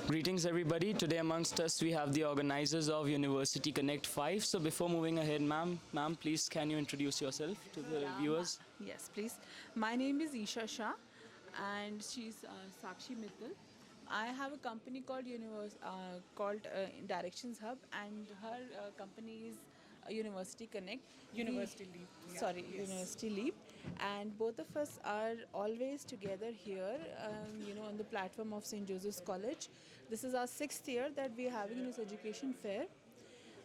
Greetings everybody. Today amongst us we have the organizers of University Connect 5. So before moving ahead, ma'am, please can you introduce yourself to the viewers? Yes, please. My name is Isha Shah, and she's Sakshi Mittal. I have a company called Directions Hub, and her company is University Connect. University Leap. Yeah. Sorry, Yes. University Leap, and both of us are always together here. On the platform of St. Joseph's College. This is our 6th year that we are having this education fair,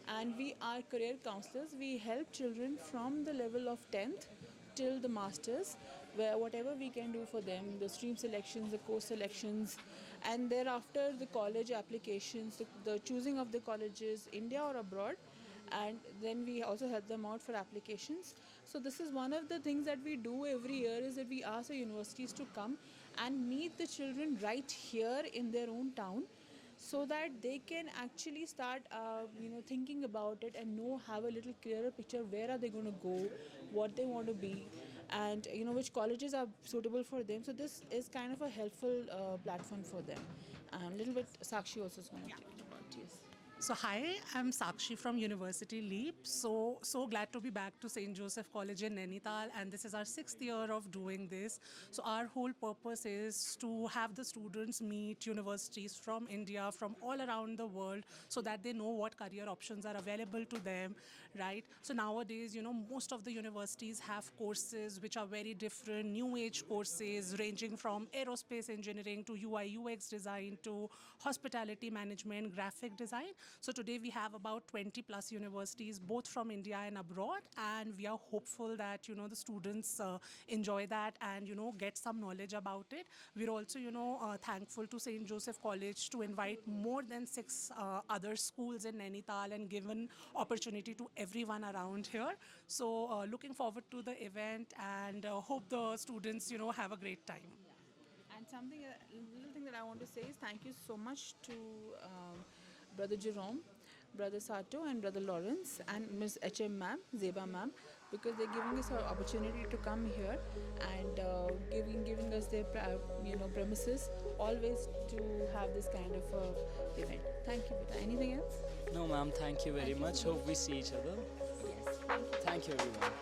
and we are career counselors. We help children from the level of 10th till the masters, where whatever we can do for them, the stream selections, the course selections, and thereafter the college applications, the choosing of the colleges, India or abroad, and then we also help them out for applications. So this is one of the things that we do every year, is that we ask the universities to come and meet the children right here in their own town, so that they can actually start thinking about it and have a little clearer picture where are they going to go, what they want to be, and which colleges are suitable for them. So this is kind of a helpful platform for them. A little bit Sakshi also is going to take it about. Yes. So hi, I'm Sakshi from University Leap. So glad to be back to St. Joseph College in Nainital, and this is our 6th year of doing this. So our whole purpose is to have the students meet universities from India, from all around the world, so that they know what career options are available to them, right? So nowadays, most of the universities have courses which are very different, new age courses ranging from aerospace engineering to UI UX design to hospitality management, graphic design. So today we have about 20 plus universities, both from India and abroad, and we are hopeful that the students enjoy that and get some knowledge about it. We're also thankful to St. Joseph College to invite more than 6 other schools in Nainital and give an opportunity to everyone around here. So looking forward to the event, and hope the students have a great time. And little thing that I want to say is thank you so much to Brother Jerome, Brother Sato, and Brother Lawrence, and Ms. HM Ma'am, Zeba Ma'am, because they're giving us an opportunity to come here and giving us their premises, always to have this kind of event. Thank you. Anything else? No ma'am, thank you very much. Hope we see each other. Yes. Thank you everyone.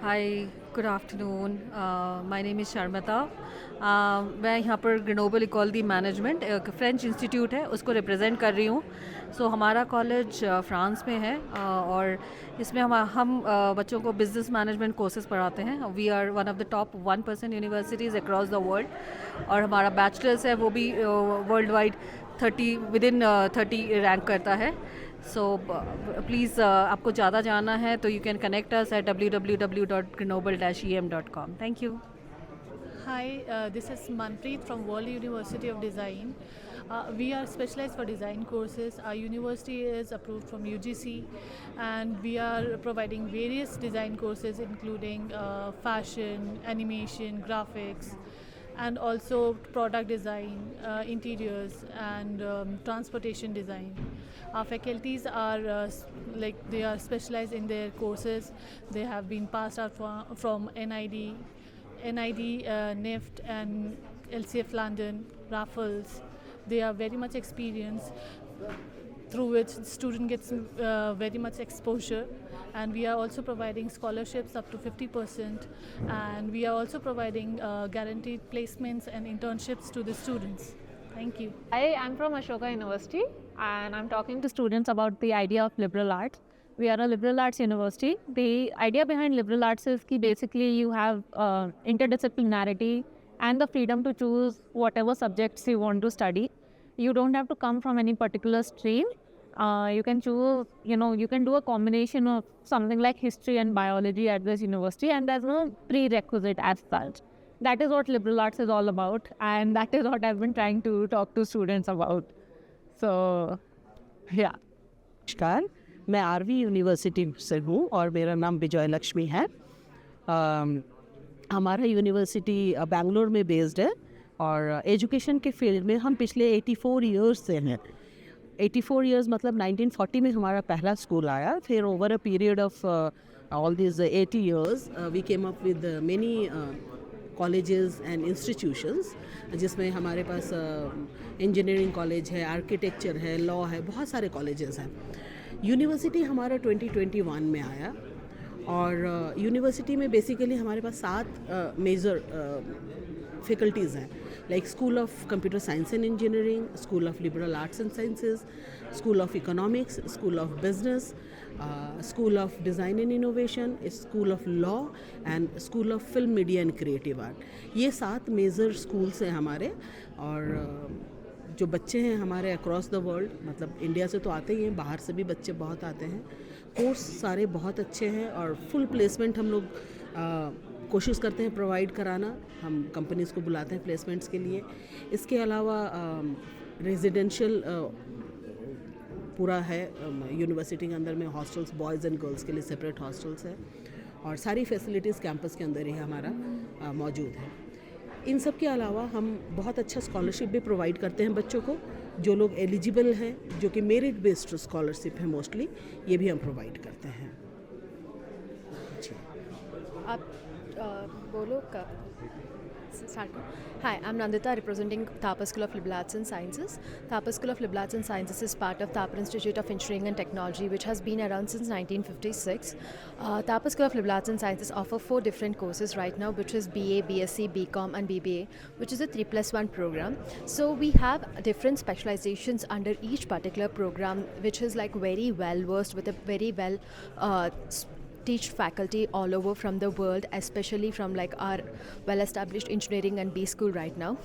Hi, good afternoon. My name is Sharmata. मैं यहाँ पर Grenoble equality management एक French institute है उसको represent कर रही हूँ. सो हमारा कॉलेज फ्रांस में है और इसमें हम बच्चों को बिजनेस मैनेजमेंट कोर्सेज पढ़ाते हैं. We are one of the top 1% universities across the world और हमारा बैचलर्स है वो भी वर्ल्ड वाइड 30 रैंक करता है. सो प्लीज़ आपको ज़्यादा जानना है तो you can connect us at www.grenoble-em.com. Thank you. Hi, this is Manpreet from World University of Design. We are specialized for design courses. Our university is approved from UGC, and we are providing various design courses including fashion, animation, graphics, and also product design, interiors, and transportation design. Our faculties are they are specialized in their courses. They have been passed out from NID, NIFT, and LCF London, Raffles. They are very much experienced, through which the student gets very much exposure. And we are also providing scholarships up to 50%, and we are also providing guaranteed placements and internships to the students. Thank you. Hi, I'm from Ashoka University, and I'm talking to students about the idea of liberal arts. We are a liberal arts university. The idea behind liberal arts is that basically you have interdisciplinarity and the freedom to choose whatever subjects you want to study. You don't have to come from any particular stream. You can choose, you can do a combination of something like history and biology at this university, and there's no prerequisite as such. That is what liberal arts is all about, and that is what I've been trying to talk to students about. So, yeah. नमस्कार, मैं RV university से हूँ और मेरा नाम विजय लक्ष्मी है। हमारा university Bangalore में बेस्ड है और एजुकेशन के फील्ड में हम पिछले 84 इयर्स से हैं। 84 इयर्स मतलब 1940 में हमारा पहला स्कूल आया, फिर over a period of all this 80 years we came up with many colleges and institutions, जिसमें हमारे पास इंजीनियरिंग कॉलेज है, आर्किटेक्चर है, लॉ है, बहुत सारे कॉलेजेस हैं। यूनिवर्सिटी हमारा 2021 में आया और यूनिवर्सिटी में बेसिकली हमारे पास 7 मेजर फैकल्टीज़ हैं, like School of Computer Science and Engineering, School of Liberal Arts and Sciences, School of Economics, School of Business, School of Design and Innovation, School of Law and School of Film, Media and Creative Art. ये 7 major schools हैं हमारे, और जो बच्चे हैं हमारे across the world, मतलब India से तो आते ही हैं, बाहर से भी बच्चे बहुत आते हैं। कोर्स सारे बहुत अच्छे हैं और फुल प्लेसमेंट हम लोग कोशिश करते हैं प्रोवाइड कराना। हम कंपनीज़ को बुलाते हैं प्लेसमेंट्स के लिए। इसके अलावा रेजिडेंशियल पूरा है यूनिवर्सिटी के अंदर में, हॉस्टल्स बॉयज़ एंड गर्ल्स के लिए सेपरेट हॉस्टल्स है और सारी फैसिलिटीज़ कैंपस के अंदर ही हमारा मौजूद है। इन सब के अलावा हम बहुत अच्छा स्कॉलरशिप भी प्रोवाइड करते हैं बच्चों को। जो लोग एलिजिबल हैं, जो कि मेरिट बेस्ड स्कॉलरशिप है मोस्टली, ये भी हम प्रोवाइड करते हैं। आप बोलो का Hi, I'm Nandita, representing Thapa School of Liberal Arts and Sciences. Thapa School of Liberal Arts and Sciences is part of Thapa Institute of Engineering and Technology, which has been around since 1956. Thapa School of Liberal Arts and Sciences offer 4 different courses right now, which is BA, BSc, BCom and BBA, which is a 3+1 program. So we have different specializations under each particular program, which is like very well versed with a very well teach faculty all over from the world, especially from like our well-established engineering and B school right now.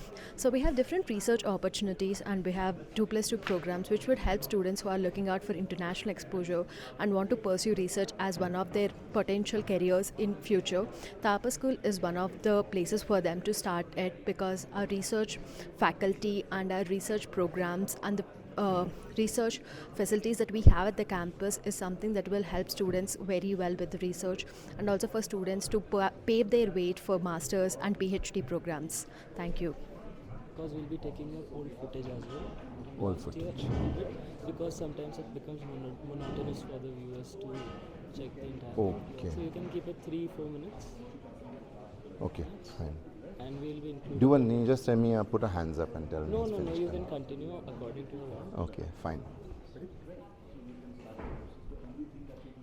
So we have different research opportunities, and we have 2+2 programs which would help students who are looking out for international exposure and want to pursue research as one of their potential careers in future. Thapa School is one of the places for them to start at, because our research faculty and our research programs and the research facilities that we have at the campus is something that will help students very well with the research, and also for students to pave their way for masters and PhD programs. Thank you. Because we'll be taking up old footage as well. Old footage. Because sometimes it becomes monotonous for the viewers to check the entire Okay. So you can keep it 3-4 minutes. Okay, fine. And we'll be including. Do one name, just tell me, put a hands up and tell me. No, it's no, no, finished you then. can continue according to your want. Okay, fine.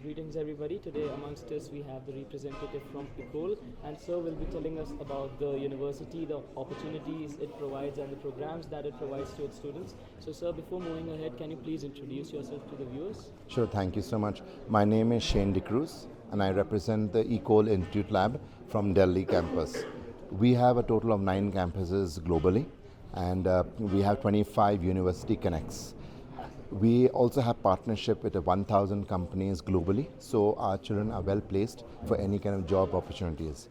Greetings everybody. Today amongst us we have the representative from ECOL, and sir will be telling us about the university, the opportunities it provides and the programs that it provides to its students. So sir, before moving ahead, can you please introduce yourself to the viewers? Sure, thank you so much. My name is Shane DeCruz and I represent the ECOL Institute Lab from Delhi campus. We have a total of 9 campuses globally, and we have 25 university connects. We also have partnership with 1,000 companies globally, so our children are well placed for any kind of job opportunities.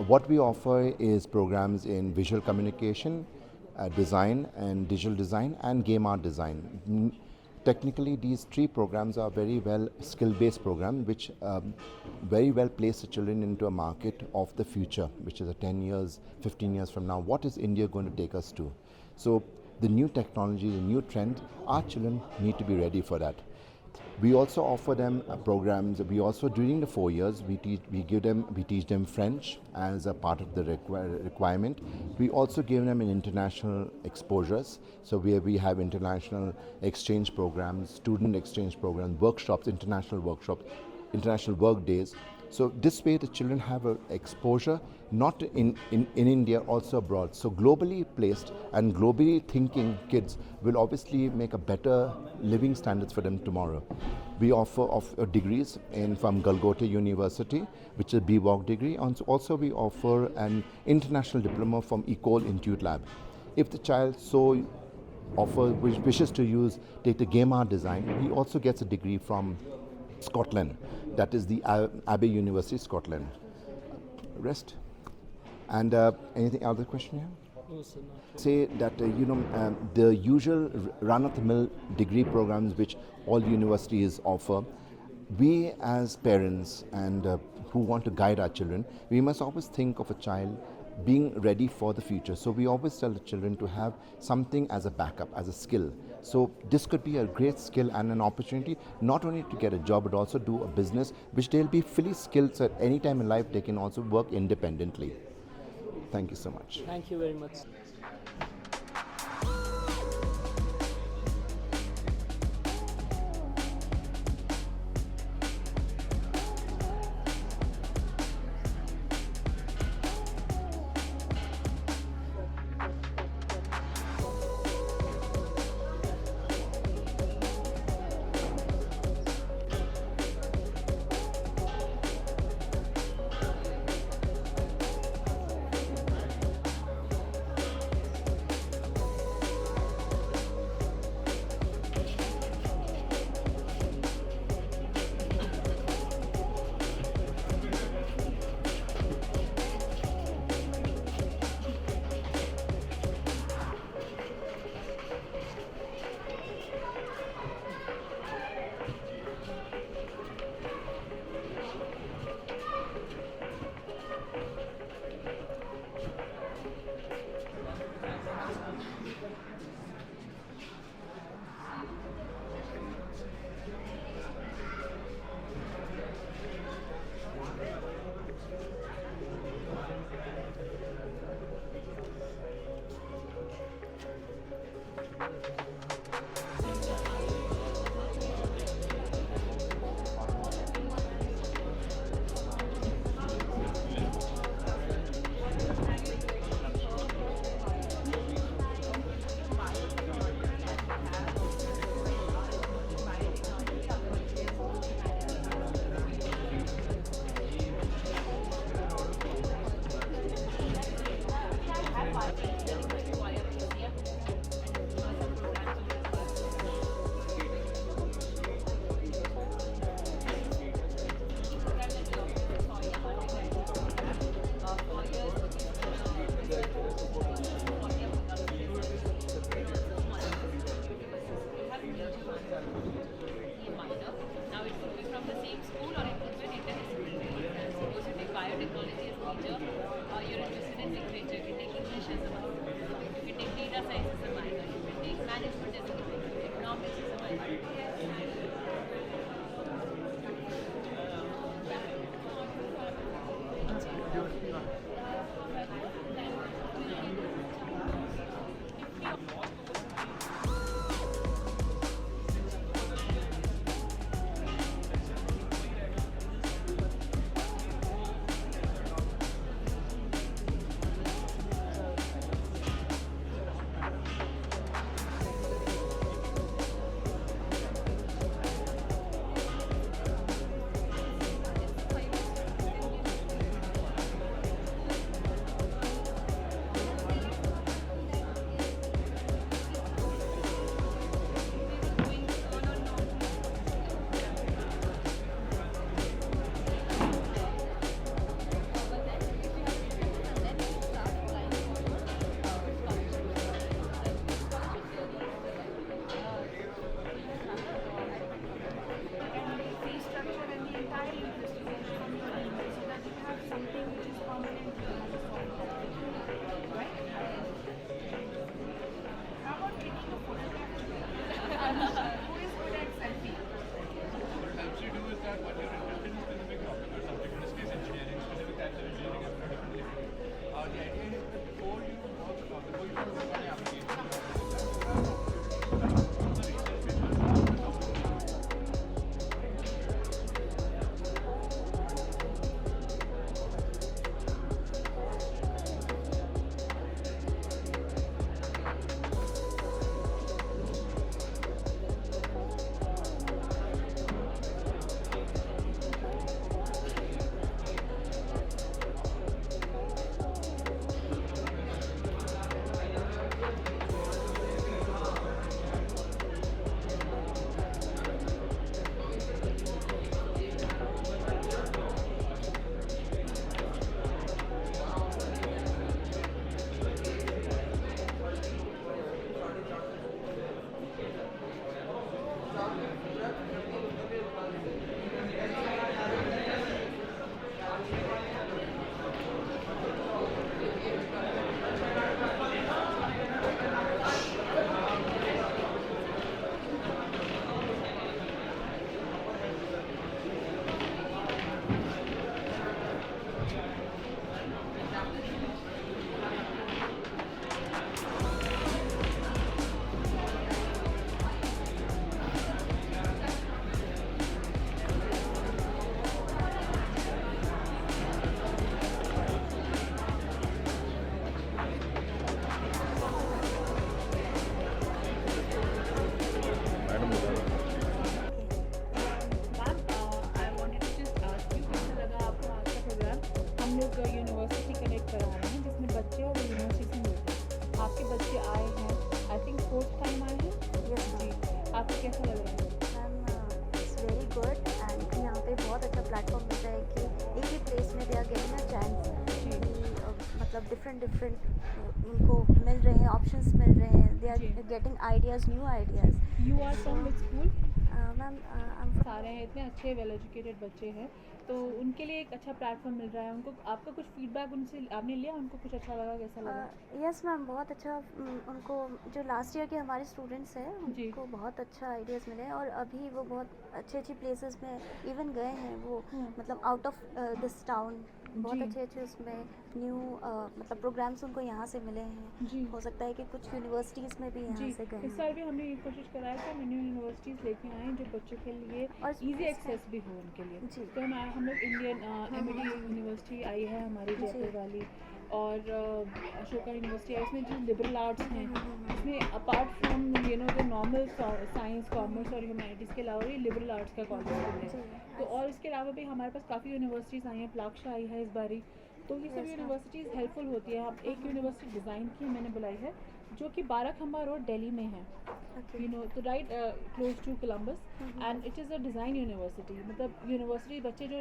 What we offer is programs in visual communication, design and digital design and game art design. Technically, these 3 programs are very well skill-based programs, which very well place the children into a market of the future, which is a 10 years, 15 years from now. What is India going to take us to? So the new technology, the new trend, our children need to be ready for that. We also offer them programs. We also, during the 4 years, we teach them French as a part of the requirement. We also give them an international exposures. So we have international exchange programs, student exchange programs, workshops, international work days. So this way the children have an exposure not in India, also abroad. So globally placed and globally thinking kids will obviously make a better living standards for them tomorrow. We offer degrees from Golgotha University, which is a BVOC degree. And also we offer an international diploma from Ecole Institute Lab. If the child wishes to take the game art design, he also gets a degree from Scotland, that is the Abbey University, Scotland. Rest. And anything other question here? No, sir, not. Say that the usual run-of-the-mill degree programs which all universities offer, we as parents and who want to guide our children, we must always think of a child being ready for the future. So we always tell the children to have something as a backup, as a skill. So this could be a great skill and an opportunity not only to get a job but also do a business which they'll be fully skilled, so at any time in life they can also work independently. Thank you so much. Thank you very much. लोग university connect करा रहे हैं जिसमें बच्चे और university से मिलते हैं। आपके बच्चे आए हैं, आई थिंक 4th टाइम आए हैं जी, आपको कैसा लग रहा है? Ma'am it's very good and यहाँ पे बहुत अच्छा प्लेटफॉर्म मिलता है कि एक ही प्लेस में they are getting a chance, मतलब डिफरेंट उनको मिल रहे हैं, ऑप्शंस मिल रहे हैं, they are getting ideas, new ideas. You are from which school? Ma'am सारे हैं, इतने अच्छे वेल एजुकेटेड बच्चे हैं, तो उनके लिए एक अच्छा प्लेटफॉर्म मिल रहा है। उनको आपका कुछ फीडबैक उनसे आपने लिया, उनको कुछ अच्छा लगा, कैसा लगा? यस मैम, बहुत अच्छा। उनको जो लास्ट ईयर के हमारे स्टूडेंट्स हैं उनको बहुत अच्छा आइडियाज़ मिले और अभी वो बहुत अच्छी प्लेसेस में इवन गए हैं वो, मतलब आउट ऑफ दिस टाउन बहुत अच्छे उसमें न्यू मतलब प्रोग्राम्स उनको यहाँ से मिले हैं। हो सकता है कि कुछ यूनिवर्सिटीज़ में भी यहाँ से गए। इस साल भी हमने ये कोशिश करा है कि न्यू यूनिवर्सिटीज़ लेके आएँ जो बच्चों के लिए और इजी एक्सेस भी हो उनके लिए। तो हम लोग इंडियन एमईटी यूनिवर्सिटी आई है हमारी जयपुर वाली, और अशोका यूनिवर्सिटी है। इसमें जो लिबरल आर्ट्स हैं इसमें अपार्ट फ्रॉम जो नॉर्मल साइंस, कॉमर्स और ह्यूमैनिटीज़ के अलावा ये लिबरल आर्ट्स का कॉलेज है। तो और इसके अलावा भी हमारे पास काफ़ी यूनिवर्सिटीज़ आई हैं, प्लाक्शा आई है इस बारी। तो ये सब यूनिवर्सिटीज़ हेल्पफुल होती है। अब एक यूनिवर्सिटी डिज़ाइन की मैंने बुलाई है जो कि बाराखंबा रोड दिल्ली में है, तो right close to Columbus, and it is a design university. मतलब यूनिवर्सिटी बच्चे जो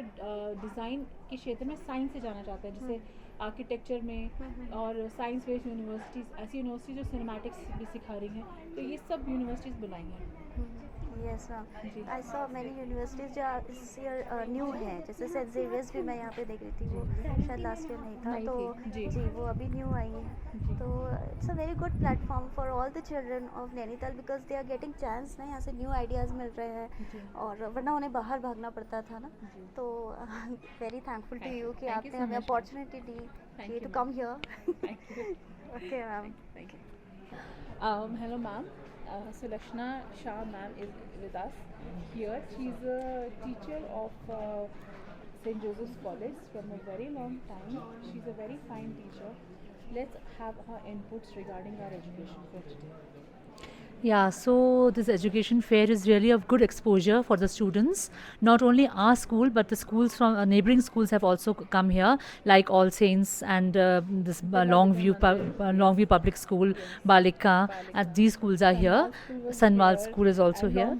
डिज़ाइन के क्षेत्र में साइंस से जाना चाहते हैं, जैसे आर्किटेक्चर में और साइंस बेस्ड यूनिवर्सिटीज़, ऐसी यूनिवर्सिटी जो सिनेमैटिक्स भी सिखा रही हैं, तो ये सब यूनिवर्सिटीज़ बुलाई हैं। Yes ma'am, I saw many universities जो इस ईयर न्यू हैं, जैसे सेंट ज़ेवियर्स भी मैं यहाँ पे देख रही थी, वो शायद लास्ट ईयर नहीं था, तो जी वो अभी न्यू आई है। तो it's a very good platform for all the children of Nainital because they are getting chance ना, यहाँ से न्यू आइडियाज़ मिल रहे हैं और वरना उन्हें बाहर भागना पड़ता था ना। तो वेरी थैंकफुल टू यू कि आपने हमें अपॉर्चुनिटी दी to come here. Okay ma'am, thank you. Hello ma'am, Sulakshana Shah ma'am is with us here. She's a teacher of St. Joseph's College from a very long time. She's a very fine teacher. Let's have her inputs regarding our education for today. Yeah, so this education fair is really of good exposure for the students. Not only our school, but the schools from neighboring schools have also come here, like All Saints and this Longview Public School, Balika, and these schools are here. Sanwal School is also here.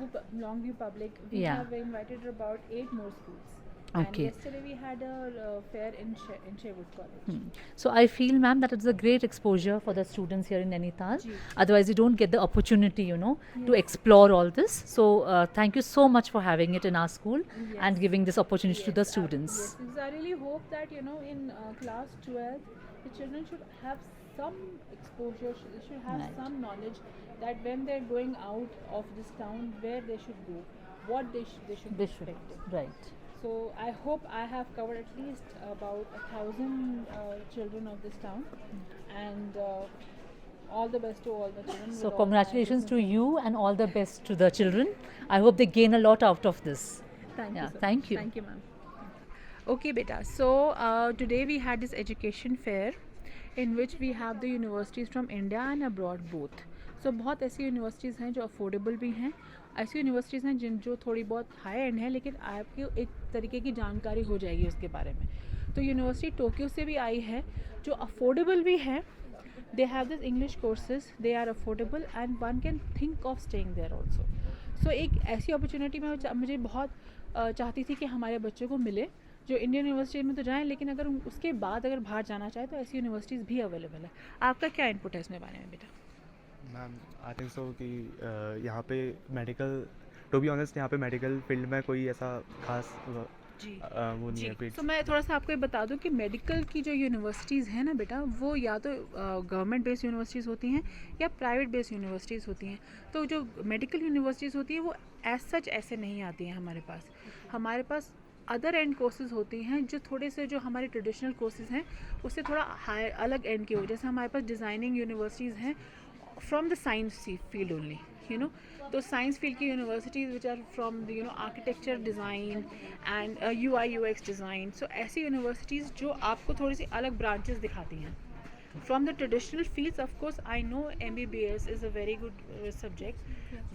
Longview Public, we have invited about 8 more schools. Okay. And yesterday we had a fair in Sherwood College. So I feel, ma'am, that it's a great exposure for the students here in Nainital. Otherwise, you don't get the opportunity, to explore all this. So thank you so much for having it in our school and giving this opportunity to the students. Yes, because I really hope that in class 12, the children should have some exposure, should have some knowledge that when they're going out of this town, where they should go, what they should be expecting. Right. So I hope I have covered at least about 1,000 children of this town, and all the best to all the children. So congratulations to you and all the best to the children. I hope they gain a lot out of this. Thank you. Thank you. Thank you, ma'am. Okay, beta. So today we had this education fair in which we have the universities from India and abroad both. So बहुत ऐसी universities हैं जो affordable भी हैं, ऐसी universities हैं जो थोड़ी बहुत हाई एंड है, लेकिन आपको एक तरीके की जानकारी हो जाएगी उसके बारे में। तो यूनिवर्सिटी टोक्यो से भी आई है जो अफोर्डेबल भी है। They have this English courses, they are affordable and one can think of staying there also. So एक ऐसी अपॉर्चुनिटी मुझे बहुत चाहती थी कि हमारे बच्चों को मिले जो इंडियन यूनिवर्सिटी में तो जाएं, लेकिन अगर उसके बाद अगर बाहर जाना चाहे तो ऐसी यूनिवर्सिटीज़ भी अवेलेबल है। आपका क्या इनपुट है इसमें बारे में बेटा? मैम आई थिंक सो कि यहाँ पे मेडिकल, टू बी ऑनेस्ट, यहाँ पे मेडिकल फील्ड में कोई ऐसा खास वो नहीं है। तो मैं थोड़ा सा आपको ये बता दूं कि मेडिकल की जो यूनिवर्सिटीज़ हैं ना बेटा, वो या तो गवर्नमेंट बेस्ड यूनिवर्सिटीज़ होती हैं या प्राइवेट बेस्ड यूनिवर्सिटीज़ होती हैं। तो जो मेडिकल यूनिवर्सिटीज़ होती हैं वो एज सच ऐसे नहीं आती हैं हमारे पास। हमारे पास अदर एंड कोर्सेज होती हैं जो थोड़े से जो हमारे ट्रेडिशनल कोर्सेज हैं उससे थोड़ा हाई अलग एंड के हो। जैसे हमारे पास डिज़ाइनिंग यूनिवर्सिटीज़ हैं from the science field only, तो साइंस फील्ड की universities which are from the architecture design and UI/UX design. So ऐसी यूनिवर्सिटीज़ जो आपको थोड़ी सी अलग ब्रांचेस दिखाती हैं from the traditional fields. Of course I know MBBS is a very good subject,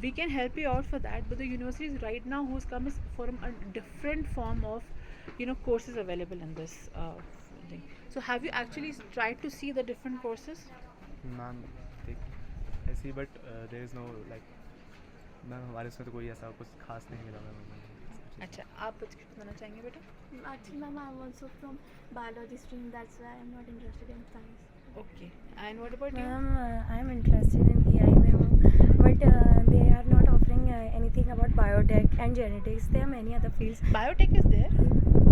we can help you out for that, but the universities right now who's come is for a different form of courses available in this something. So have you actually tried to see the different courses? Ma'am I see but there is no like ma'am हमारे इसमें तो कोई ऐसा कुछ खास नहीं मिला ma'am. अच्छा, आप कुछ बताना चाहेंगे बेटा? Actually, ma'am, I'm also from biology stream. That's why I'm not interested in science. Okay. And what about you? Ma'am, I'm interested in AI, ma'am, but they are not offering anything about biotech and genetics. There are many other fields. Biotech is there.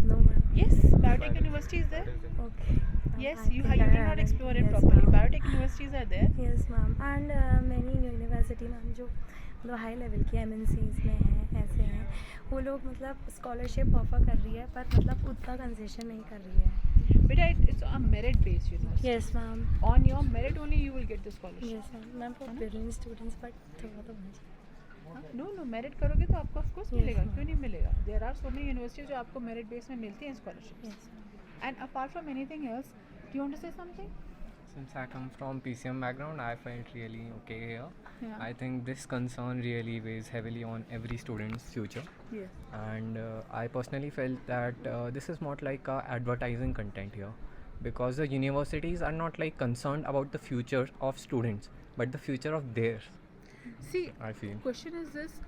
No, ma'am. Yes, Biotech University is there. Okay. Yes, I you think did I not haven't. explore it Yes, properly. ma'am. Biotech universities are there. Yes, ma'am. And many university, ma'am, जो मतलब high level की MNCs में हैं, ऐसे हैं, वो लोग मतलब स्कॉलरशिप ऑफर कर रही है पर मतलब उतना कंसेशन नहीं कर रही है. Beta, it's a merit based university. Yes, ma'am. On your merit only you will get the scholarship. Yes, ma'am. Ma'am, for brilliant students, but थोड़ा तो बन जाए. No, merit करोगे तो आपको of course Yes, मिलेगा. ma'am. क्यों नहीं मिलेगा? There are so many universities जो आपको merit base में मिलती हैं scholarships. Yes, ma'am. And apart from anything else, do you want to say something? Since I come from PCM background, I felt really okay here. Yeah. I think this concern really weighs heavily on every student's future. Yes. And I personally felt that this is not like advertising content here, because the universities are not like concerned about the future of students, but the future of theirs. See, I feel. question is this: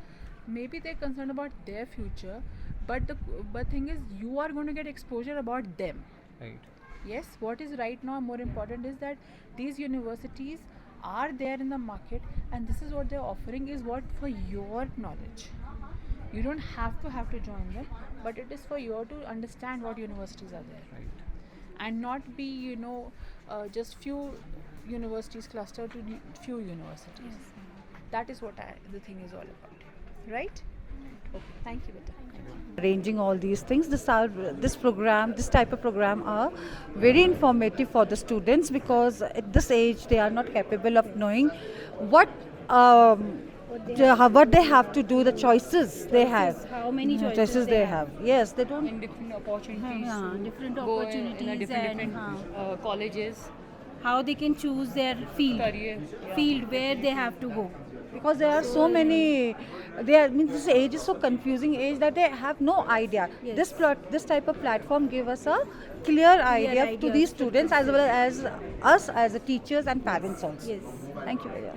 maybe they're concerned about their future, but the thing is, you are going to get exposure about them. Right. Yes, what is right now more important is that these universities are there in the market, and this is what they're offering is what for your knowledge. You don't have to join them, but it is for you to understand what universities are there. Right. And not be just few universities clustered to few universities. Yes, ma'am. That is what the thing is all about, right? Okay, thank you, Beta. Arranging all these things, this type of program are very informative for the students, because at this age they are not capable of knowing what they have to do, the choices they have. How many choices they have. Yes, they don't. And different opportunities. Different go opportunities in different and colleges. how they can choose their field, Career. where they have to go. Because there are so many, this age is so confusing age that they have no idea. Yes. This type of platform give us a clear idea to these students as well as us as the teachers and parents also. Yes. Thank you very much.